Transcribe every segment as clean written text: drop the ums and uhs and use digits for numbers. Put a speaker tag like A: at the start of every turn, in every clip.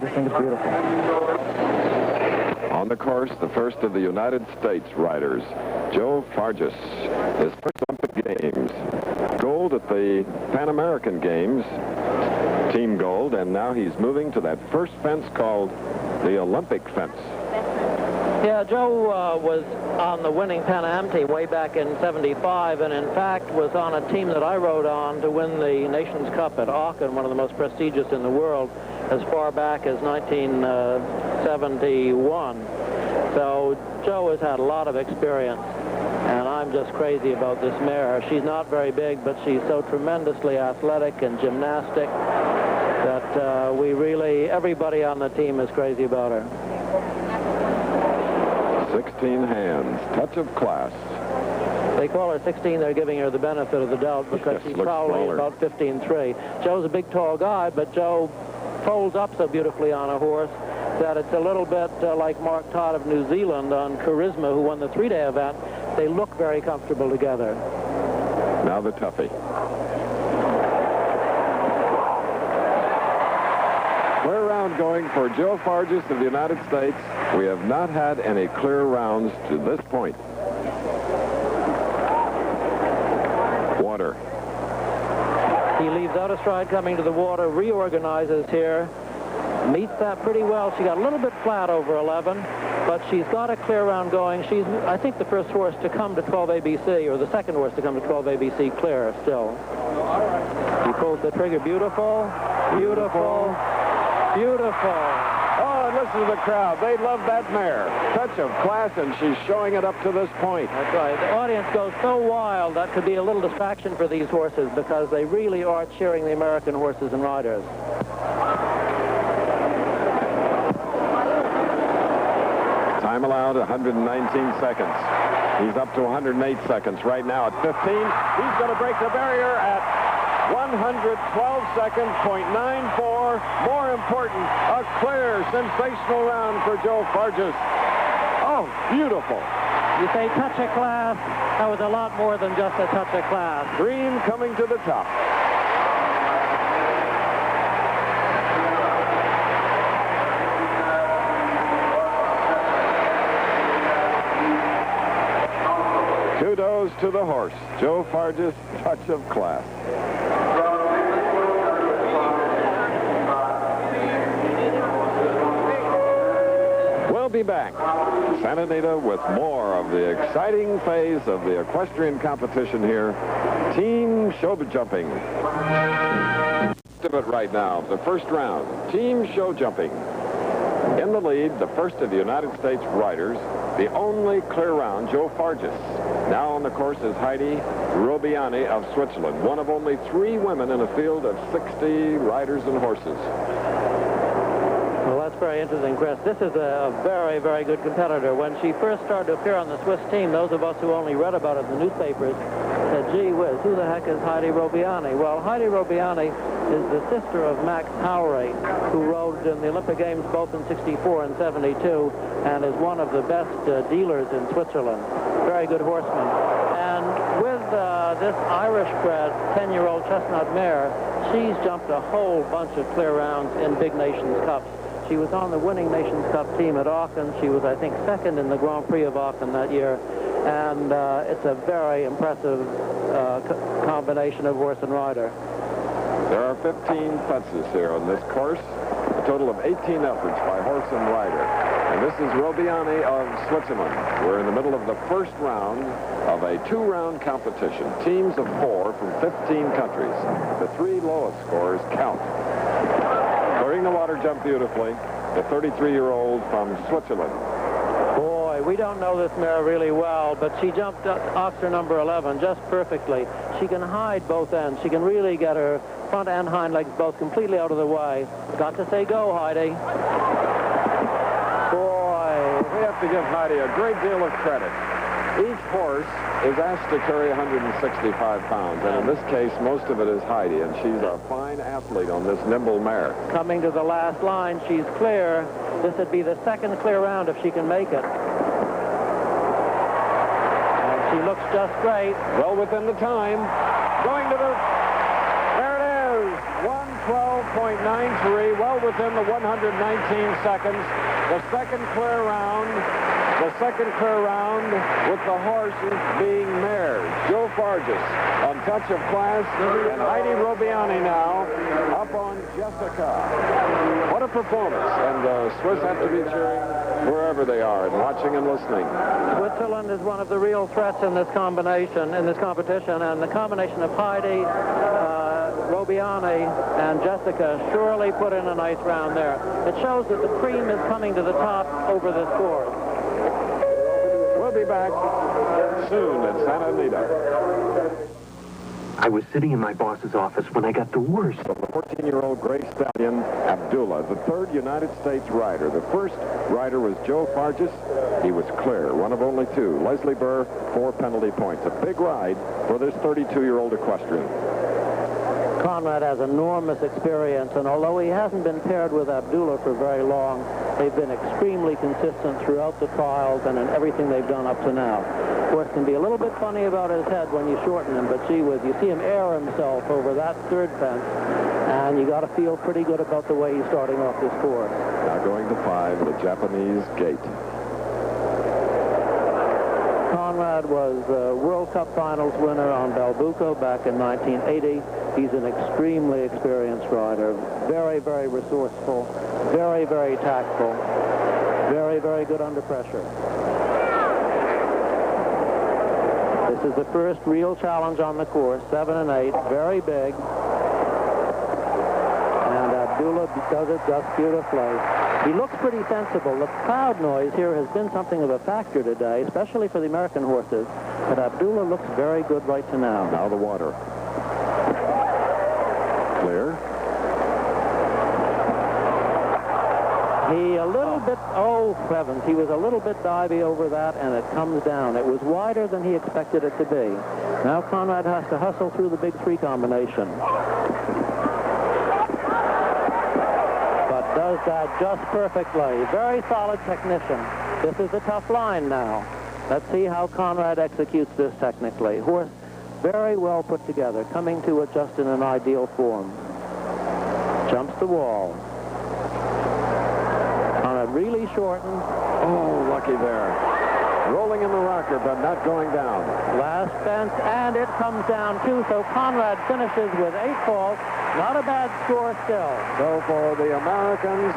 A: just think it's beautiful.
B: On the course, the first of the United States riders, Joe Fargis, his first Olympic Games. Gold at the Pan American Games, team gold, and now he's moving to that first fence called the Olympic fence.
C: Yeah, Joe was on the winning Pan Am team way back in '75, and in fact was on a team that I rode on to win the Nations Cup at Aachen, one of the most prestigious in the world, as far back as 1971. So Joe has had a lot of experience, and I'm just crazy about this mare. She's not very big, but she's so tremendously athletic and gymnastic that everybody on the team is crazy about her.
B: 16 hands, touch of class.
C: They call her 16. They're giving her the benefit of the doubt because she's probably
B: smaller.
C: about 15'3". Joe's a big, tall guy, but Joe folds up so beautifully on a horse that it's a little bit like Mark Todd of New Zealand on Charisma, who won the 3-day event. They look very comfortable together.
B: Now the toughie. Clear round going for Joe Fargis of the United States. We have not had any clear rounds to this point. Water.
C: He leaves out a stride coming to the water, reorganizes here, meets that pretty well. She got a little bit flat over 11, but she's got a clear round going. She's, I think, the first horse to come to 12 ABC, or the second horse to come to 12 ABC clear still. He pulls the trigger. Beautiful, beautiful, beautiful.
B: Oh, and listen to the crowd. They love that mare. Touch of class, and she's showing it up to this point.
C: That's right. The audience goes so wild that could be a little distraction for these horses because they really are cheering the American horses and riders.
B: Time allowed, 119 seconds. He's up to 108 seconds right now at 15. He's going to break the barrier at 112 seconds, .94. More important, a clear, sensational round for Joe Fargis. Oh, beautiful.
C: You say touch of class, that was a lot more than just a touch of class.
B: Green coming to the top. Kudos to the horse. Joe Fargis, touch of class. We'll be back. Santa Anita with more of the exciting phase of the equestrian competition here. Team show jumping. Of it right now, the first round. Team show jumping. In the lead, the first of the United States riders, the only clear round, Joe Fargis. Now on the course is Heidi Robiani of Switzerland, one of only 3 women in a field of 60 riders and horses.
C: Well, that's very interesting, Chris. This is a very, very good competitor. When she first started to appear on the Swiss team, those of us who only read about it in the newspapers said, gee whiz, who the heck is Heidi Robiani? Well, Heidi Robiani is the sister of Max Howry, who rode in the Olympic Games both in '64 and '72, and is one of the best dealers in Switzerland. Very good horseman. And with this Irish-bred 10-year-old chestnut mare, she's jumped a whole bunch of clear rounds in big Nations Cups. She was on the winning Nations Cup team at Aachen. She was, I think, second in the Grand Prix of Aachen that year. And it's a very impressive combination of horse and rider.
B: There are 15 fences here on this course, a total of 18 efforts by horse and rider. And this is Robiani of Switzerland. We're in the middle of the first round of a 2-round competition. Teams of 4 from 15 countries. The 3 lowest scores count. Clearing the water jump beautifully, the 33-year-old from Switzerland.
C: Boy, we don't know this mare really well, but she jumped Oxer number 11 just perfectly. She can hide both ends. She can really get her front and hind legs both completely out of the way. Got to say go, Heidi.
B: Boy, we have to give Heidi a great deal of credit. Each horse is asked to carry 165 pounds, and in this case, most of it is Heidi, and she's a fine athlete on this nimble mare.
C: Coming to the last line, she's clear. This would be the second clear round if she can make it. And she looks just great.
B: Well within the time. Going to the... There it is. 1:34.93, well within the 119 seconds. The second clear round with the horses being mares. Joe Fargis on Touch of Class, and Heidi Robiani now up on Jessica. What a performance, and the Swiss have to be cheering wherever they are and watching and listening.
C: Switzerland is one of the real threats in this competition, and the combination of Heidi, Robiani, and Jessica surely put in a nice round there. It shows that the cream is coming to the top over this course.
B: We'll be back soon at Santa Anita.
A: I was sitting in my boss's office when I got the worst.
B: The 14-year-old gray stallion, Abdullah, the third United States rider. The first rider was Joe Fargis. He was clear, one of only two. Leslie Burr, 4 penalty points. A big ride for this 32-year-old equestrian.
C: Conrad has enormous experience, and although he hasn't been paired with Abdullah for very long, they've been extremely consistent throughout the trials and in everything they've done up to now. Of course, it can be a little bit funny about his head when you shorten him, but gee whiz, you see him air himself over that third fence, and you got to feel pretty good about the way he's starting off this course.
B: Now going to 5, the Japanese gate.
C: Conrad was a World Cup Finals winner on Belbuco back in 1980. He's an extremely experienced rider, very, very resourceful, very, very tactful, very, very good under pressure. This is the first real challenge on the course, 7 and 8, very big. And Abdullah does it just beautifully. He looks pretty sensible. The crowd noise here has been something of a factor today, especially for the American horses. But Abdullah looks very good right to now.
B: Now the water. Clear.
C: He a little bit, oh heavens, he was a little bit divey over that, and it comes down. It was wider than he expected it to be. Now Conrad has to hustle through the big 3 combination. Does that just perfectly. Very solid technician. This is a tough line now. Let's see how Conrad executes this technically. Horse very well put together, coming to it just in an ideal form. Jumps the wall. Conrad really shortened.
B: Oh, lucky there. Rolling in the rocker, but not going down.
C: Last fence, and it comes down too, so Conrad finishes with 8 faults. Not a bad score still.
B: So for the Americans,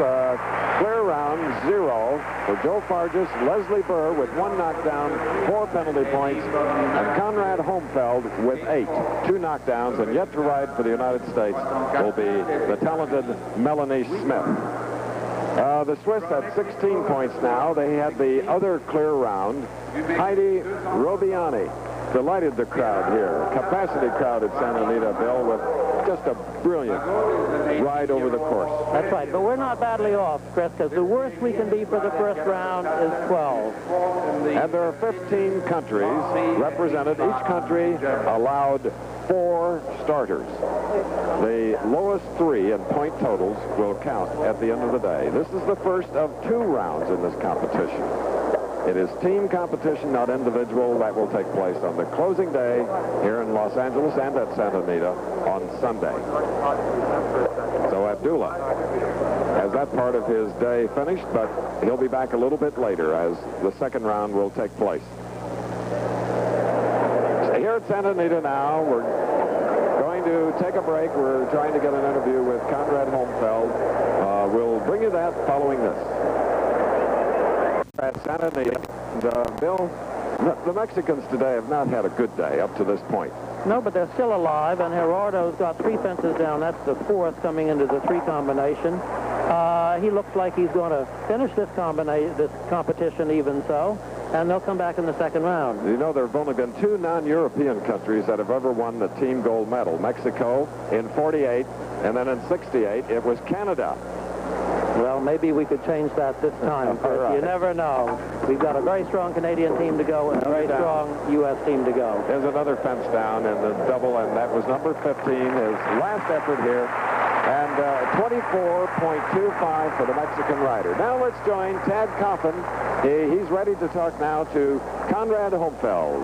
B: clear round 0 for Joe Fargis, Leslie Burr with 1 knockdown, 4 penalty points, and Conrad Homfeld with 8. 2 knockdowns, and yet to ride for the United States will be the talented Melanie Smith. The Swiss had 16 points now. They had the other clear round. Heidi Robiani delighted the crowd here. Capacity crowd at Santa Anita, Bill, with just a brilliant ride over the course.
C: That's right, but we're not badly off, Chris, because the worst we can be for the first round is 12.
B: And there are 15 countries represented. Each country allowed 4 starters. The lowest 3 in point totals will count at the end of the day. This is the first of 2 rounds in this competition. It is team competition, not individual. That will take place on the closing day here in Los Angeles and at Santa Anita on Sunday. So Abdullah has that part of his day finished, but he'll be back a little bit later as the second round will take place. So here at Santa Anita now, we're going to take a break. We're trying to get an interview with Conrad Homfeld. We'll bring you that following this. At Santa Anita, and, Bill, the Mexicans today have not had a good day up to this point.
C: No, but they're still alive, and Gerardo's got 3 fences down. That's the 4th coming into the 3 combination. He looks like he's going to finish this competition even so, and they'll come back in the second round.
B: You know, there have only been 2 non-European countries that have ever won the team gold medal. Mexico in 48, and then in 68, it was Canada.
C: Well, maybe we could change that this time, Chris. Right. You never know. We've got a very strong Canadian team to go and a very strong U.S. team to go.
B: There's another fence down in the double, and that was number 15, his last effort here. And 24.25 for the Mexican rider. Now let's join Tad Coffin. He's ready to talk now to Conrad Homfeld.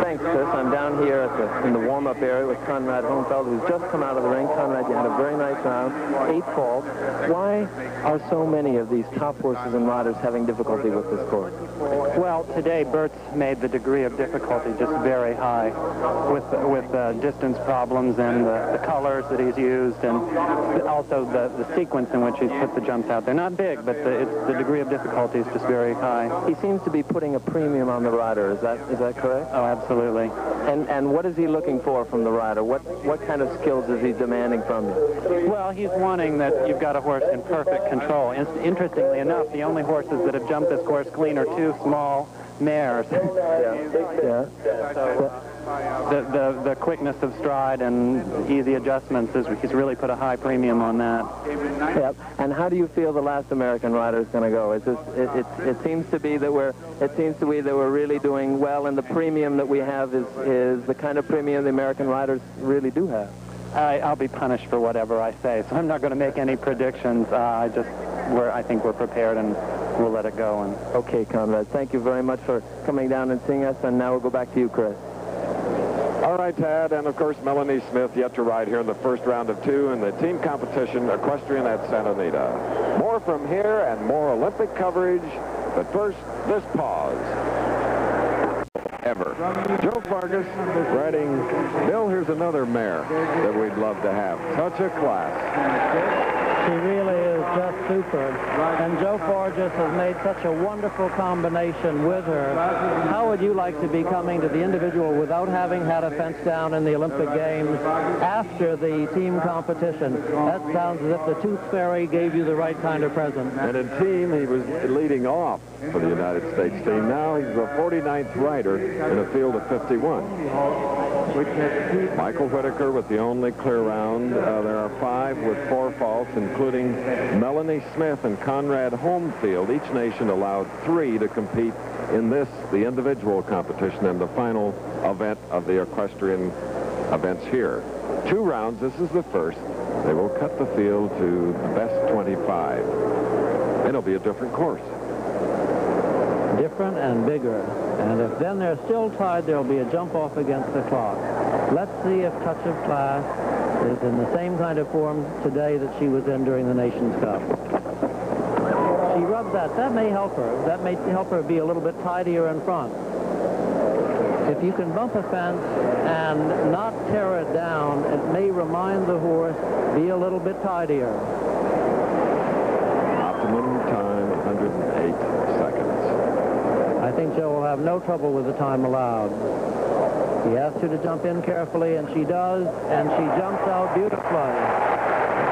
D: Thanks, Chris. I'm down here in the warm-up area with Conrad Homfeld, who's just come out of the ring. Conrad, you had a very nice round, 8 falls. Why are so many of these top horses and riders having difficulty with this course?
E: Well, today Bert's made the degree of difficulty just very high with distance problems and the colors that he's used, and also the sequence in which he's put the jumps out. They're not big, but the degree of difficulty is just very high.
D: He seems to be putting a premium on the rider. Is that correct?
E: Oh, absolutely.
D: And what is he looking for from the rider? What kind of skills is he demanding from you?
E: Well, he's wanting that you've got a horse in perfect control. Interestingly enough, the only horses that have jumped this course clean are 2 small mares.
D: Yeah.
E: So the quickness of stride and easy adjustments he's really put a high premium on that.
D: Yep. And how do you feel the last American rider is going to go? It seems to be that we're really doing well, and the premium that we have is the kind of premium the American riders really do have.
E: I'll be punished for whatever I say, so I'm not going to make any predictions. I think we're prepared, and we'll let it go.
D: Okay, Conrad. Thank you very much for coming down and seeing us, and now we'll go back to you, Chris.
B: All right, Tad, and of course Melanie Smith yet to ride here in the first round of 2 in the team competition equestrian at Santa Anita. More from here and more Olympic coverage, but first, this pause. Ever. Joe Fargus riding. Bill, here's another mare that we'd love to have. Such a class.
C: She really is just super. And Joe Fargus has made such a wonderful combination with her. How would you like to be coming to the individual without having had a fence down in the Olympic Games after the team competition? That sounds as if the Tooth Fairy gave you the right kind of present.
B: And in team, he was leading off for the United States team. Now he's the 49th rider in a field of 51. Michael Whitaker with the only clear round. There are 5 with 4 faults, including Melanie Smith and Conrad Homefield. Each nation allowed 3 to compete in the individual competition and the final event of the equestrian events here. 2 rounds. This is the first. They will cut the field to the best 25. It'll be a different course.
C: Different and bigger. And if then they're still tied, there'll be a jump off against the clock. Let's see if Touch of Class is in the same kind of form today that she was in during the Nations Cup. She rubbed that. That may help her. That may help her be a little bit tidier in front. If you can bump a fence and not tear it down, it may remind the horse, be a little bit tidier.
B: Optimum time, 108 seconds.
C: I think Joe will have no trouble with the time allowed. He asks her to jump in carefully, and she does, and she jumps out beautifully.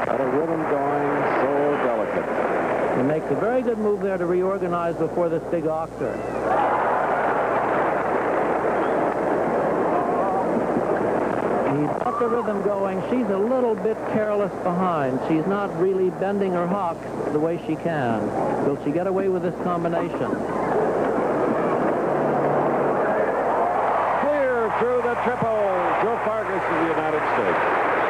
B: Got a rhythm going, so delicate.
C: He makes a very good move there to reorganize before this big octa. He's got the rhythm going. She's a little bit careless behind. She's not really bending her hock the way she can. Will she get away with this combination?
B: Through the triple, Joe Fargus of the United States.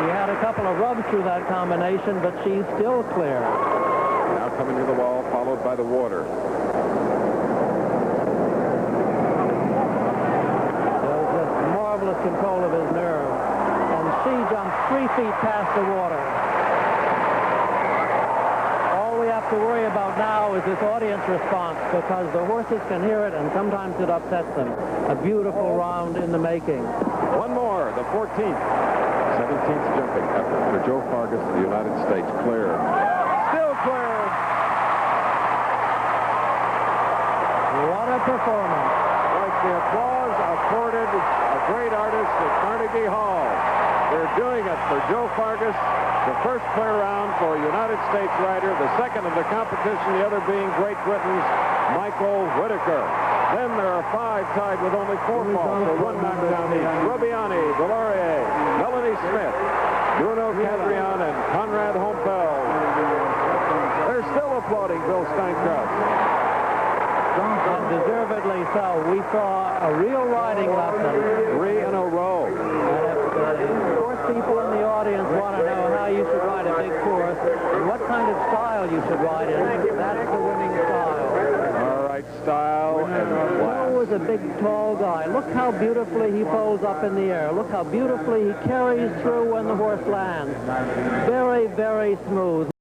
C: She had a couple of rubs through that combination, but she's still clear.
B: Now coming to the wall, followed by the water.
C: There's just marvelous control of his nerve. And she jumps 3 feet past the water. All we have to worry about now is this audience response, because the horses can hear it, and sometimes it upsets them. A beautiful round in the making.
B: One more, the 14th. 17th jumping effort for Joe Fargus of the United States. Clear. Still clear.
C: What a performance.
B: Like the applause accorded a great artist at Carnegie Hall. They're doing it for Joe Fargus. The first clear round for a United States rider. The second of the competition, the other being Great Britain's Michael Whitaker. Then there are 5 tied with only 4 falls, so 1 knockdown each. Robbiani, Delorier, Melanie Smith, Bruno Cadrian, and Conrad Homfeld. They're still applauding Bill Steincross.
C: And deservedly so. We saw a real riding lesson.
B: 3 in a row.
C: And if the horse people in the audience want to know how you should ride a big course and what kind of style you should ride in, that's the winning style.
B: All right, style and class.
C: is a big, tall guy. Look how beautifully he folds up in the air. Look how beautifully he carries through when the horse lands. Very, very smooth.